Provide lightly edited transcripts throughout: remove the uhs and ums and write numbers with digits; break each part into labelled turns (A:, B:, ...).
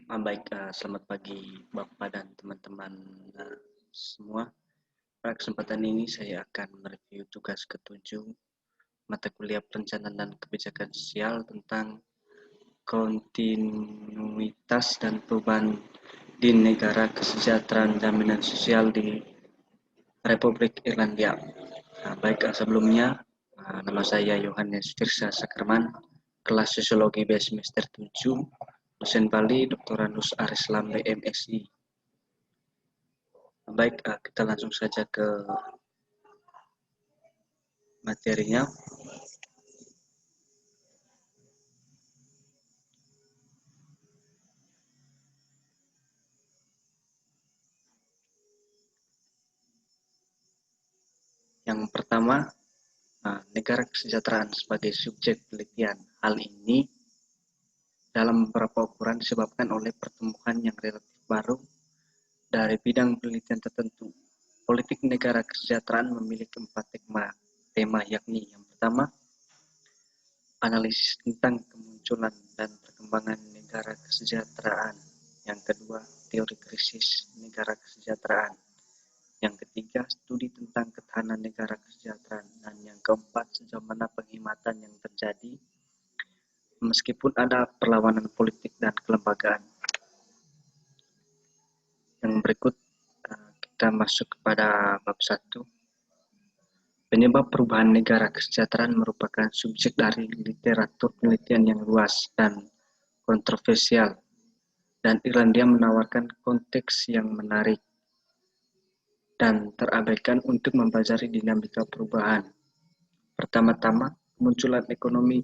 A: Selamat pagi Bapak dan teman-teman semua. Pada kesempatan ini saya akan mereview tugas ketujuh mata kuliah perencanaan dan kebijakan sosial tentang kontinuitas dan perubahan di negara kesejahteraan jaminan sosial di Republik Irlandia. Sebelumnya, nama saya Yohanes Firsa Sakerman, kelas Sosiologi B semester 7, dosen Bali, Dr. Anus Arislam BMSI. Kita langsung saja ke materinya. Yang pertama, negara kesejahteraan sebagai subjek penelitian. Hal ini dalam beberapa ukuran disebabkan oleh pertumbuhan yang relatif baru dari bidang penelitian tertentu. Politik negara kesejahteraan memiliki 4 tema, yakni yang pertama, analisis tentang kemunculan dan perkembangan negara kesejahteraan. Yang kedua, teori krisis negara kesejahteraan. Yang ketiga, studi tentang ketahanan negara kesejahteraan. Dan yang keempat, sejauh mana penghematan yang terjadi meskipun ada perlawanan politik dan kelembagaan. Yang berikut kita masuk kepada bab 1. Penyebab perubahan negara kesejahteraan merupakan subjek dari literatur penelitian yang luas dan kontroversial, dan Irlandia menawarkan konteks yang menarik dan terabaikan untuk mempelajari dinamika perubahan. Pertama-tama, kemunculan ekonomi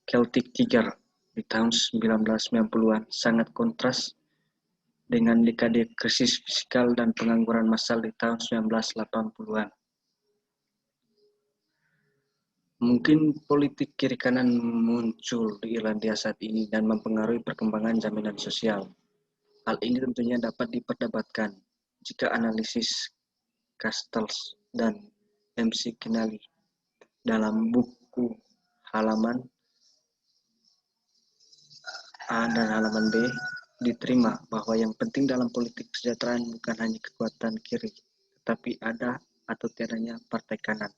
A: Celtic Tiger di tahun 1990-an sangat kontras dengan dekade krisis fiskal dan pengangguran massal di tahun 1980-an. Mungkin politik kiri kanan muncul di Irlandia saat ini dan mempengaruhi perkembangan jaminan sosial. Hal ini tentunya dapat diperdebatkan jika analisis Castells dan MC Kenally dalam buku halaman A dan halaman B diterima bahwa yang penting dalam politik kesejahteraan bukan hanya kekuatan kiri, tetapi ada atau tiadanya partai kanan.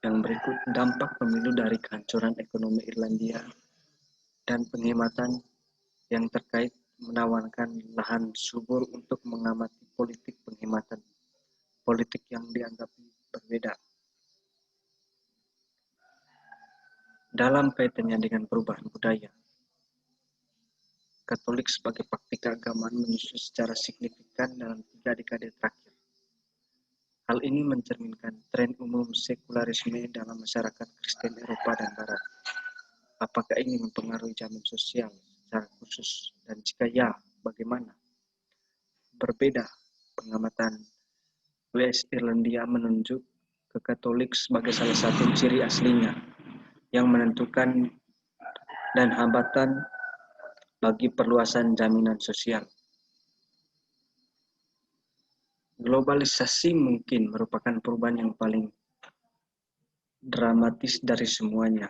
A: Yang berikut, dampak pemilu dari kehancuran ekonomi Irlandia dan penghematan yang terkait menawarkan lahan subur untuk mengamati politik penghematan, politik yang dianggap berbeda. Dalam kaitannya dengan perubahan budaya, Katolik sebagai praktik keagamaan menyusut secara signifikan dalam 3 dekade terakhir. Hal ini mencerminkan tren umum sekularisme dalam masyarakat Kristen Eropa dan Barat. Apakah ini mempengaruhi jaminan sosial secara khusus? Dan jika ya, bagaimana? Berbeda, pengamatan West Irlandia menunjuk ke Katolik sebagai salah satu ciri aslinya yang menentukan dan hambatan bagi perluasan jaminan sosial. Globalisasi mungkin merupakan perubahan yang paling dramatis dari semuanya.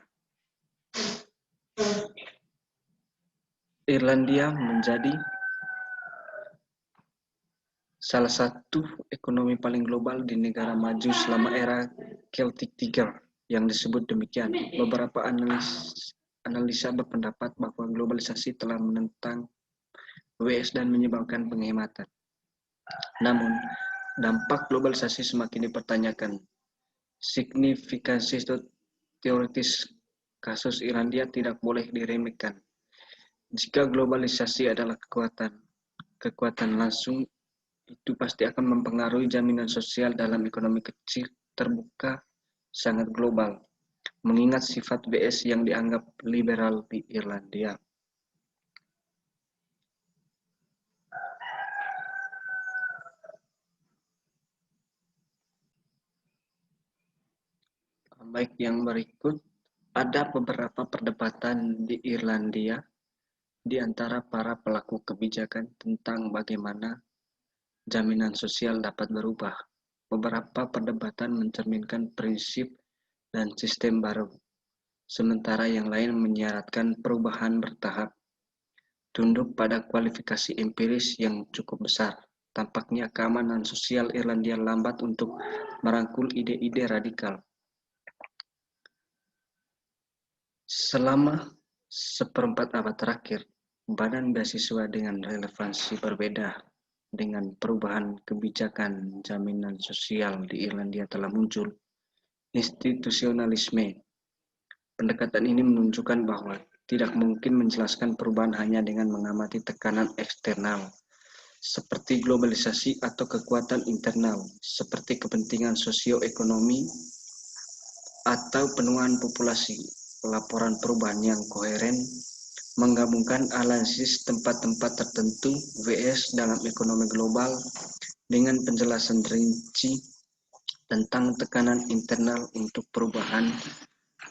A: Irlandia menjadi salah satu ekonomi paling global di negara maju selama era Celtic Tiger yang disebut demikian. Beberapa analisa berpendapat bahwa globalisasi telah menentang WS dan menyebabkan penghematan. Namun, dampak globalisasi semakin dipertanyakan. Signifikansi teoritis kasus Irlandia tidak boleh diremehkan. Jika globalisasi adalah kekuatan langsung, itu pasti akan mempengaruhi jaminan sosial dalam ekonomi kecil, terbuka, sangat global, mengingat sifat BS yang dianggap liberal di Irlandia. Baik, yang berikut ada beberapa perdebatan di Irlandia di antara para pelaku kebijakan tentang bagaimana jaminan sosial dapat berubah. Beberapa perdebatan mencerminkan prinsip dan sistem baru, sementara yang lain menyiratkan perubahan bertahap tunduk pada kualifikasi empiris yang cukup besar. Tampaknya keamanan sosial Irlandia lambat untuk merangkul ide-ide radikal. Selama seperempat abad terakhir, badan beasiswa dengan relevansi berbeda dengan perubahan kebijakan jaminan sosial di Irlandia telah muncul. Institusionalisme. Pendekatan ini menunjukkan bahwa tidak mungkin menjelaskan perubahan hanya dengan mengamati tekanan eksternal, seperti globalisasi atau kekuatan internal, seperti kepentingan sosioekonomi atau penuaan populasi. Laporan perubahan yang koheren menggabungkan analisis tempat-tempat tertentu vs dalam ekonomi global dengan penjelasan rinci tentang tekanan internal untuk perubahan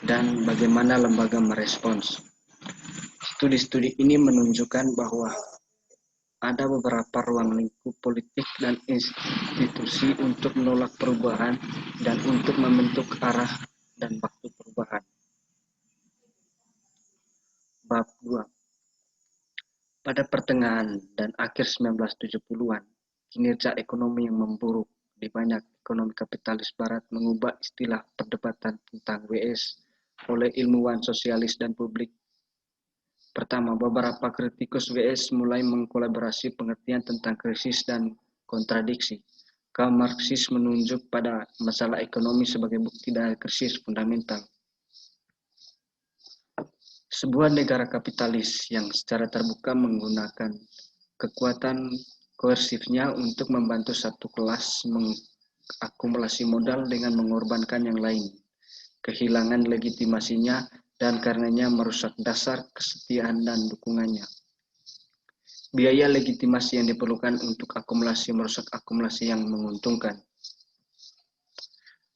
A: dan bagaimana lembaga merespons. Studi-studi ini menunjukkan bahwa ada beberapa ruang lingkup politik dan institusi untuk menolak perubahan dan untuk membentuk arah dan waktu perubahan. Bab 2. Pada pertengahan dan akhir 1970-an, kinerja ekonomi yang memburuk di banyak ekonomi kapitalis barat mengubah istilah perdebatan tentang WS oleh ilmuwan sosialis dan publik. Pertama, beberapa kritikus WS mulai mengkolaborasi pengertian tentang krisis dan kontradiksi. Kaum Marxis menunjuk pada masalah ekonomi sebagai bukti dari krisis fundamental. Sebuah negara kapitalis yang secara terbuka menggunakan kekuatan koersifnya untuk membantu satu kelas mengakumulasi modal dengan mengorbankan yang lain, kehilangan legitimasinya dan karenanya merusak dasar kesetiaan dan dukungannya. Biaya legitimasi yang diperlukan untuk akumulasi merusak akumulasi yang menguntungkan.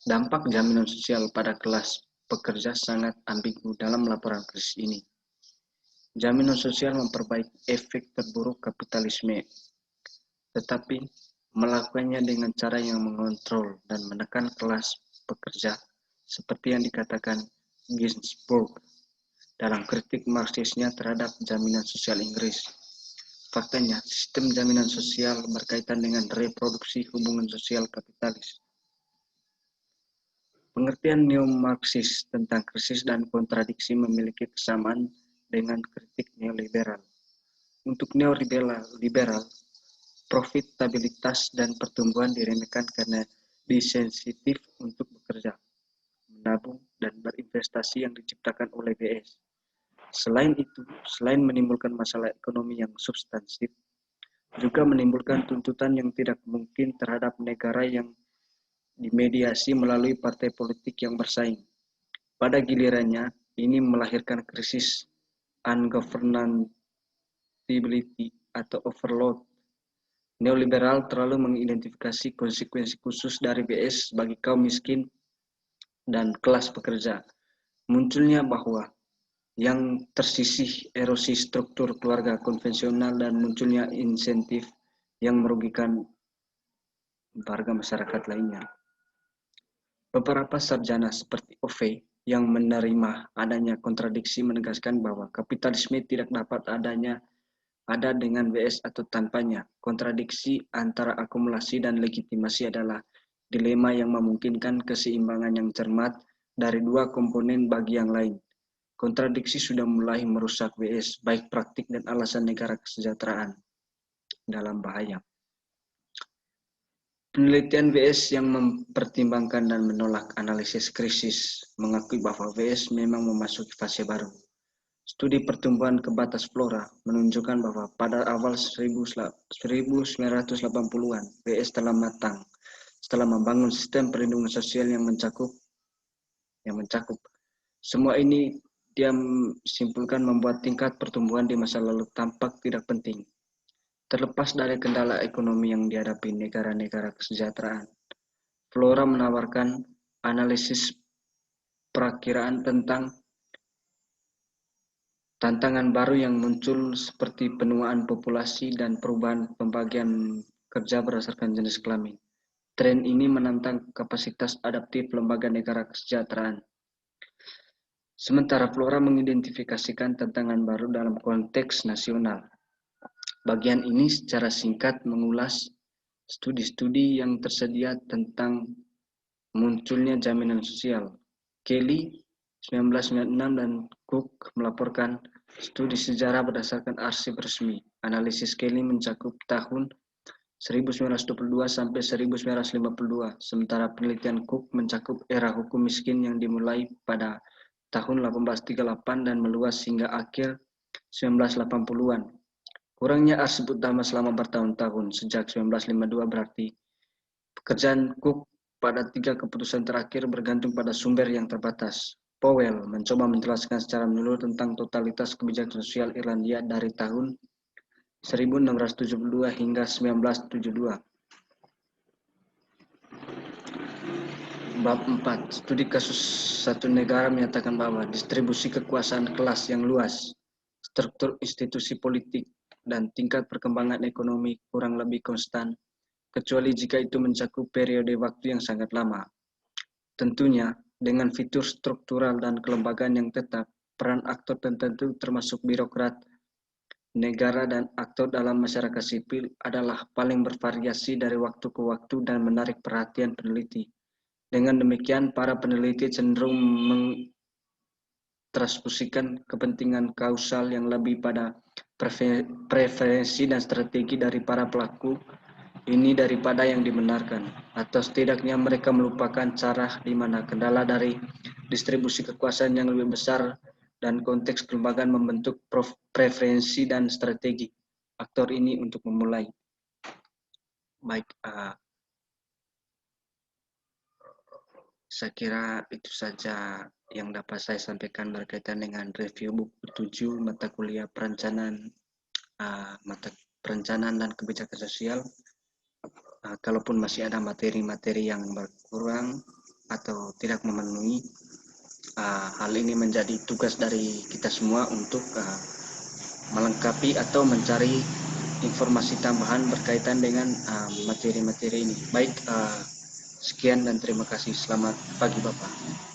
A: Dampak jaminan sosial pada kelas pekerja sangat ambigu dalam laporan krisis ini. Jaminan sosial memperbaiki efek terburuk kapitalisme, tetapi melakukannya dengan cara yang mengontrol dan menekan kelas pekerja, seperti yang dikatakan Ginsburg dalam kritik Marxisnya terhadap jaminan sosial Inggris. Faktanya, sistem jaminan sosial berkaitan dengan reproduksi hubungan sosial kapitalis. Pengertian neo-Marxis tentang krisis dan kontradiksi memiliki kesamaan dengan kritik neoliberal. Untuk neoliberal, profitabilitas dan pertumbuhan diremehkan karena disensitif untuk bekerja, menabung, dan berinvestasi yang diciptakan oleh BS. Selain itu, selain menimbulkan masalah ekonomi yang substansif, juga menimbulkan tuntutan yang tidak mungkin terhadap negara yang dimediasi melalui partai politik yang bersaing. Pada gilirannya, ini melahirkan krisis ungovernability atau overload. Neoliberal terlalu mengidentifikasi konsekuensi khusus dari BS bagi kaum miskin dan kelas pekerja. Munculnya bahwa yang tersisih erosi struktur keluarga konvensional dan munculnya insentif yang merugikan warga masyarakat lainnya. Beberapa sarjana seperti Ove yang menerima adanya kontradiksi menegaskan bahwa kapitalisme tidak dapat ada dengan WS atau tanpanya. Kontradiksi antara akumulasi dan legitimasi adalah dilema yang memungkinkan keseimbangan yang cermat dari dua komponen bagi yang lain. Kontradiksi sudah mulai merusak WS, baik praktik dan alasan negara kesejahteraan dalam bahaya. Penelitian WS yang mempertimbangkan dan menolak analisis krisis mengakui bahwa WS memang memasuki fase baru. Studi pertumbuhan ke batas flora menunjukkan bahwa pada awal 1980-an, WS telah matang setelah membangun sistem perlindungan sosial yang mencakup. Semua ini dia simpulkan membuat tingkat pertumbuhan di masa lalu tampak tidak penting. Terlepas dari kendala ekonomi yang dihadapi negara-negara kesejahteraan, Flora menawarkan analisis perakiraan tentang tantangan baru yang muncul seperti penuaan populasi dan perubahan pembagian kerja berdasarkan jenis kelamin. Tren ini menantang kapasitas adaptif lembaga negara kesejahteraan. Sementara Flora mengidentifikasikan tantangan baru dalam konteks nasional. Bagian ini secara singkat mengulas studi-studi yang tersedia tentang munculnya jaminan sosial. Kelly 1996 dan Cook melaporkan studi sejarah berdasarkan arsip resmi. Analisis Kelly mencakup tahun 1922 sampai 1952, sementara penelitian Cook mencakup era hukum miskin yang dimulai pada tahun 1838 dan meluas hingga akhir 1980-an. Kurangnya arsip utama selama bertahun-tahun sejak 1952 berarti pekerjaan Cook pada 3 keputusan terakhir bergantung pada sumber yang terbatas. Powell mencoba menjelaskan secara menyeluruh tentang totalitas kebijakan sosial Irlandia dari tahun 1672 hingga 1972. Bab 4. Studi kasus satu negara menyatakan bahwa distribusi kekuasaan kelas yang luas, struktur institusi politik, dan tingkat perkembangan ekonomi kurang lebih konstan, kecuali jika itu mencakup periode waktu yang sangat lama. Tentunya, dengan fitur struktural dan kelembagaan yang tetap, peran aktor tertentu termasuk birokrat, negara, dan aktor dalam masyarakat sipil adalah paling bervariasi dari waktu ke waktu dan menarik perhatian peneliti. Dengan demikian, para peneliti cenderung mentransfusikan kepentingan kausal yang lebih pada preferensi dan strategi dari para pelaku ini daripada yang dibenarkan, atau setidaknya mereka melupakan cara di mana kendala dari distribusi kekuasaan yang lebih besar dan konteks kelembagaan membentuk preferensi dan strategi aktor ini untuk memulai. Baik, saya kira itu saja yang dapat saya sampaikan berkaitan dengan review buku 7 mata kuliah perencanaan dan kebijakan sosial. Kalaupun masih ada materi-materi yang berkurang atau tidak memenuhi, hal ini menjadi tugas dari kita semua untuk melengkapi atau mencari informasi tambahan berkaitan dengan materi-materi ini. Baik, sekian dan terima kasih. Selamat pagi Bapak.